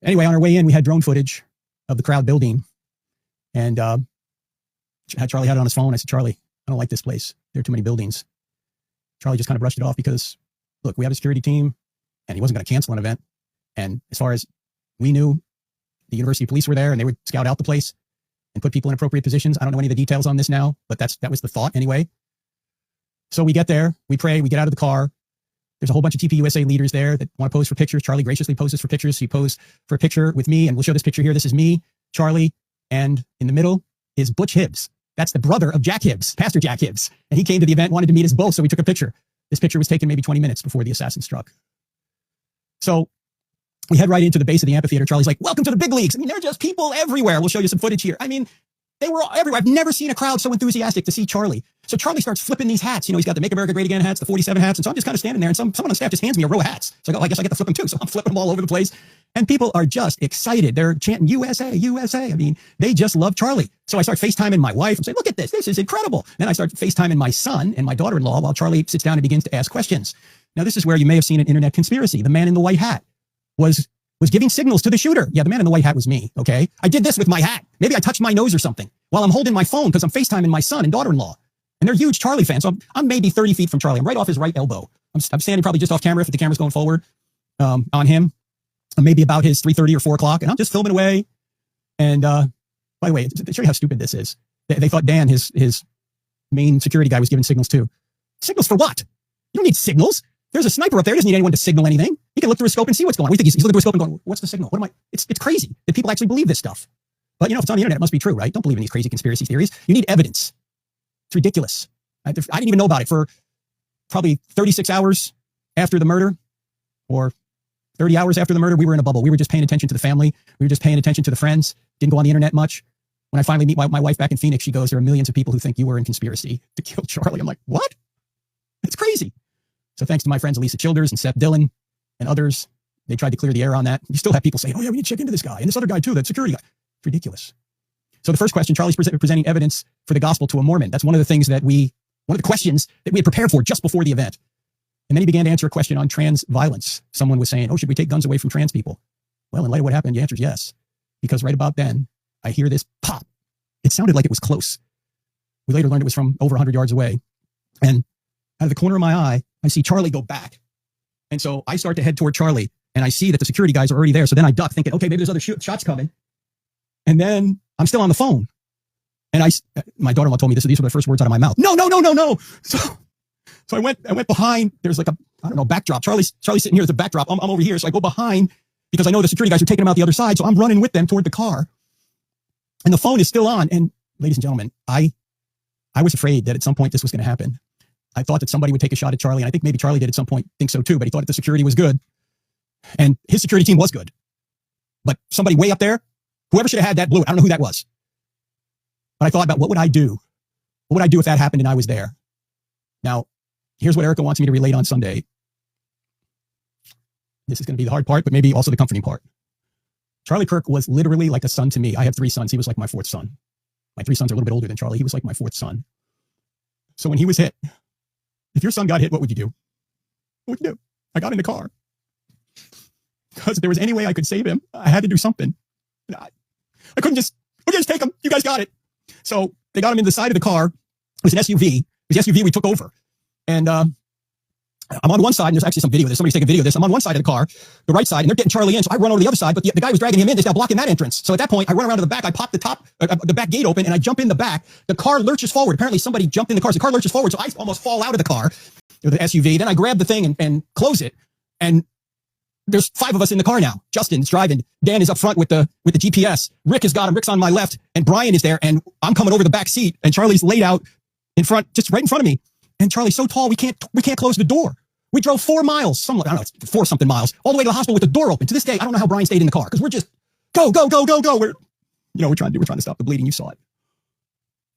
Anyway, on our way in, we had drone footage of the crowd building. And Charlie had it on his phone. I said, Charlie, I don't like this place. There are too many buildings. Charlie just kind of brushed it off because, look, we have a security team, and he wasn't going to cancel an event. And as far as we knew, the university police were there, and they would scout out the place and put people in appropriate positions. I don't know any of the details on this now, but that was the thought anyway. So we get there, we pray, we get out of the car. There's a whole bunch of TPUSA leaders there that want to pose for pictures. Charlie graciously poses for pictures. He posed for a picture with me, and we'll show this picture here. This is me, Charlie, and in the middle is Butch Hibbs. That's the brother of Jack Hibbs, Pastor Jack Hibbs. And he came to the event, wanted to meet us both, so we took a picture. This picture was taken maybe 20 minutes before the assassin struck. So we head right into the base of the amphitheater. Charlie's like, welcome to the big leagues. I mean, there are just people everywhere. We'll show you some footage here. I mean, they were all everywhere. I've never seen a crowd so enthusiastic to see Charlie. So Charlie starts flipping these hats. You know, he's got the Make America Great Again hats, the 47 hats. And so I'm just kind of standing there, and someone on staff just hands me a row of hats. So I guess I get to flip them too. So I'm flipping them all over the place. And people are just excited. They're chanting USA, USA. I mean, they just love Charlie. So I start FaceTiming my wife and say, look at this. This is incredible. Then I start FaceTiming my son and my daughter-in-law while Charlie sits down and begins to ask questions. Now, this is where you may have seen an internet conspiracy. The man in the white hat was giving signals to the shooter. Yeah, the man in the white hat was me, okay? I did this with my hat. Maybe I touched my nose or something while I'm holding my phone because I'm FaceTiming my son and daughter-in-law. And they're huge Charlie fans. So I'm maybe 30 feet from Charlie. I'm right off his right elbow. I'm standing probably just off camera if the camera's going forward on him. Maybe about his 3:30 or 4 o'clock. And I'm just filming away. And by the way, to show you how stupid this is, they thought Dan, his main security guy, was giving signals too. Signals for what? You don't need signals. There's a sniper up there. He doesn't need anyone to signal anything. He can look through his scope and see what's going on. We think he's looking through his scope and going, what's the signal? What am I? It's crazy that people actually believe this stuff. But you know, if it's on the internet, it must be true, right? Don't believe in these crazy conspiracy theories. You need evidence. It's ridiculous. I didn't even know about it for probably 36 hours after the murder, or 30 hours after the murder. We were in a bubble. We were just paying attention to the family. We were just paying attention to the friends. Didn't go on the internet much. When I finally meet my wife back in Phoenix, she goes, there are millions of people who think you were in conspiracy to kill Charlie. I'm like, what? It's crazy. So thanks to my friends Lisa Childers and Seth Dillon and others, they tried to clear the air on that. You still have people saying, oh yeah, we need to check into this guy and this other guy too, that security guy. It's ridiculous. So the first question, Charlie's presenting evidence for the gospel to a Mormon. That's one of the things that one of the questions that we had prepared for just before the event. And then he began to answer a question on trans violence. Someone was saying, oh, should we take guns away from trans people? Well, in light of what happened, the answer is yes. Because right about then, I hear this pop. It sounded like it was close. We later learned it was from over 100 yards away. And out of the corner of my eye, I see Charlie go back. And so I start to head toward Charlie, and I see that the security guys are already there. So then I duck, thinking, okay, maybe there's other shots coming. And then I'm still on the phone. And my daughter-in-law told me these were the first words out of my mouth. No. So I went behind. There's like backdrop. Charlie's sitting here. There's a backdrop. I'm over here. So I go behind because I know the security guys are taking him out the other side. So I'm running with them toward the car. And the phone is still on. And ladies and gentlemen, I was afraid that at some point this was going to happen. I thought that somebody would take a shot at Charlie. And I think maybe Charlie did at some point think so too, but he thought that the security was good. And his security team was good. But somebody way up there, whoever should have had that blew it. I don't know who that was. But I thought about what would I do? What would I do if that happened and I was there? Now, here's what Erica wants me to relate on Sunday. This is going to be the hard part, but maybe also the comforting part. Charlie Kirk was literally like a son to me. I have 3 sons. He was like my 4th son. My 3 sons are a little bit older than Charlie. He was like my 4th son. So when he was hit, if your son got hit, what would you do? What would you do? I got in the car. Because if there was any way I could save him, I had to do something. I couldn't just take him. You guys got it. So they got him in the side of the car. It was an SUV. It was the SUV we took over. And I'm on one side, and there's actually some video of this. Somebody's taking video of this. I'm on one side of the car, the right side, and they're getting Charlie in. So I run over to the other side, but the guy was dragging him in. They're now blocking that entrance. So at that point, I run around to the back. I pop the back gate open, and I jump in the back. The car lurches forward. Apparently somebody jumped in the car. So the car lurches forward, so I almost fall out of the car, the SUV. Then I grab the thing and close it. And there's 5 of us in the car now. Justin's driving. Dan is up front with the GPS. Rick has got him. Rick's on my left, and Brian is there. And I'm coming over the back seat, and Charlie's laid out in front, just right in front of me. And Charlie's so tall, we can't close the door. We drove 4 miles, I don't know, 4 something miles, all the way to the hospital with the door open. To this day, I don't know how Brian stayed in the car because we're just go. We're trying to stop the bleeding. You saw it.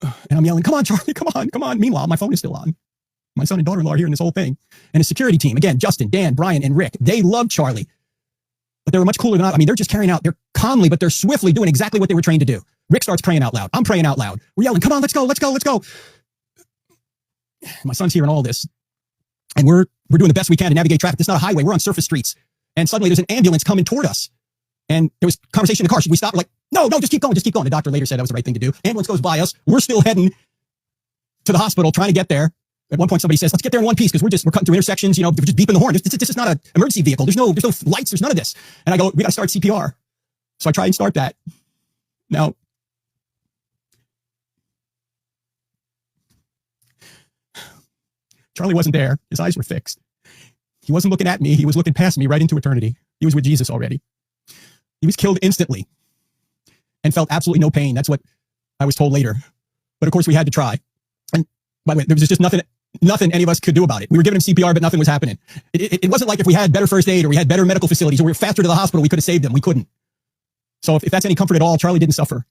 And I'm yelling, come on, Charlie, come on. Meanwhile, my phone is still on. My son and daughter-in-law are hearing this whole thing. And his security team, again, Justin, Dan, Brian, and Rick, they love Charlie. But they were much cooler than I mean, they're just carrying out, they're calmly, but they're swiftly doing exactly what they were trained to do. Rick starts praying out loud. I'm praying out loud. We're yelling, come on, let's go. My son's hearing all this. And we're doing the best we can to navigate traffic. This is not a highway. We're on surface streets. And suddenly there's an ambulance coming toward us. And there was conversation in the car. Should we stop? We're like, no, just keep going. Just keep going. The doctor later said that was the right thing to do. Ambulance goes by us. We're still heading to the hospital, trying to get there. At one point, somebody says, let's get there in one piece because we're cutting through intersections. We're just beeping the horn. This is not an emergency vehicle. There's no lights. There's none of this. And I go, we got to start CPR. So I try and start that. Now, Charlie wasn't there. His eyes were fixed. He wasn't looking at me. He was looking past me right into eternity. He was with Jesus already. He was killed instantly and felt absolutely no pain. That's what I was told later. But of course, we had to try. And by the way, there was just nothing any of us could do about it. We were giving him CPR, but nothing was happening. It wasn't like if we had better first aid or we had better medical facilities or we were faster to the hospital, we could have saved him. We couldn't. So if that's any comfort at all, Charlie didn't suffer.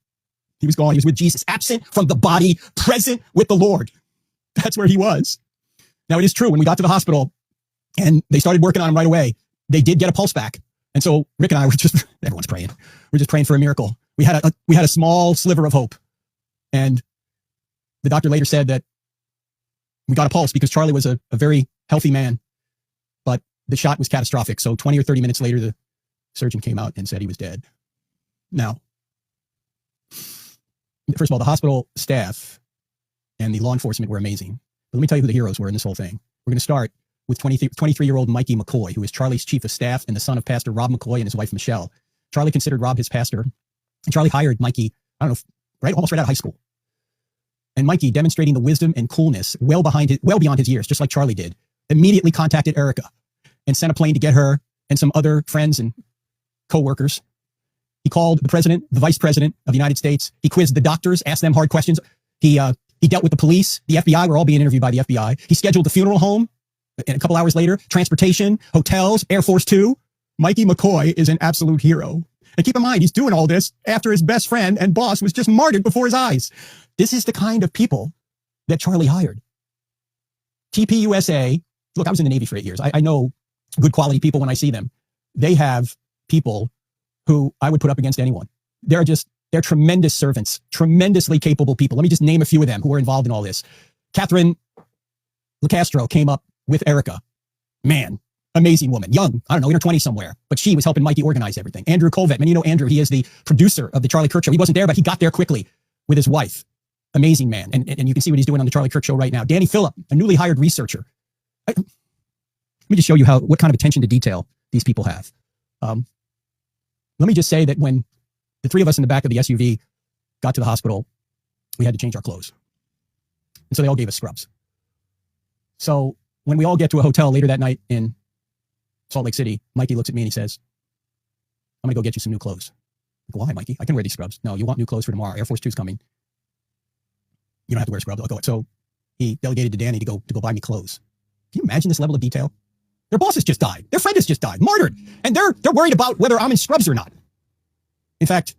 He was gone. He was with Jesus, absent from the body, present with the Lord. That's where he was. Now, it is true, when we got to the hospital and they started working on him right away, they did get a pulse back. And so Rick and I were just, everyone's praying. We're just praying for a miracle. We had a small sliver of hope. And the doctor later said that we got a pulse because Charlie was a very healthy man, but the shot was catastrophic. So 20 or 30 minutes later, the surgeon came out and said he was dead. Now, first of all, the hospital staff and the law enforcement were amazing. But let me tell you who the heroes were in this whole thing. We're going to start with 23-year-old Mikey McCoy, who is Charlie's chief of staff and the son of Pastor Rob McCoy and his wife, Michelle. Charlie considered Rob his pastor. And Charlie hired Mikey, almost right out of high school. And Mikey, demonstrating the wisdom and coolness well beyond his years, just like Charlie did, immediately contacted Erica and sent a plane to get her and some other friends and co-workers. He called the president, the vice president of the United States. He quizzed the doctors, asked them hard questions. He dealt with the police, the FBI. We're all being interviewed by the FBI. He scheduled the funeral home. And a couple hours later, transportation, hotels, Air Force Two. Mikey McCoy is an absolute hero. And keep in mind, he's doing all this after his best friend and boss was just martyred before his eyes. This is the kind of people that Charlie hired. TPUSA, look, I was in the Navy for 8 years. I know good quality people when I see them. They have people who I would put up against anyone. They're tremendous servants, tremendously capable people. Let me just name a few of them who were involved in all this. Catherine LaCastro came up with Erica. Man, amazing woman, young, I don't know, in her 20s somewhere, but she was helping Mikey organize everything. Andrew Colvett, many know Andrew. He is the producer of the Charlie Kirk Show. He wasn't there, but he got there quickly with his wife. Amazing man. And you can see what he's doing on the Charlie Kirk Show right now. Danny Phillip, a newly hired researcher. Let me just show you what kind of attention to detail these people have. Let me just say that when the three of us in the back of the SUV got to the hospital, we had to change our clothes. And so they all gave us scrubs. So when we all get to a hotel later that night in Salt Lake City, Mikey looks at me and he says, I'm going to go get you some new clothes. I go, why, Mikey? I can wear these scrubs. No, you want new clothes for tomorrow. Air Force Two's coming. You don't have to wear scrubs. I'll go. So he delegated to Danny to go buy me clothes. Can you imagine this level of detail? Their boss has just died. Their friend has just died, martyred. And they're worried about whether I'm in scrubs or not. In fact,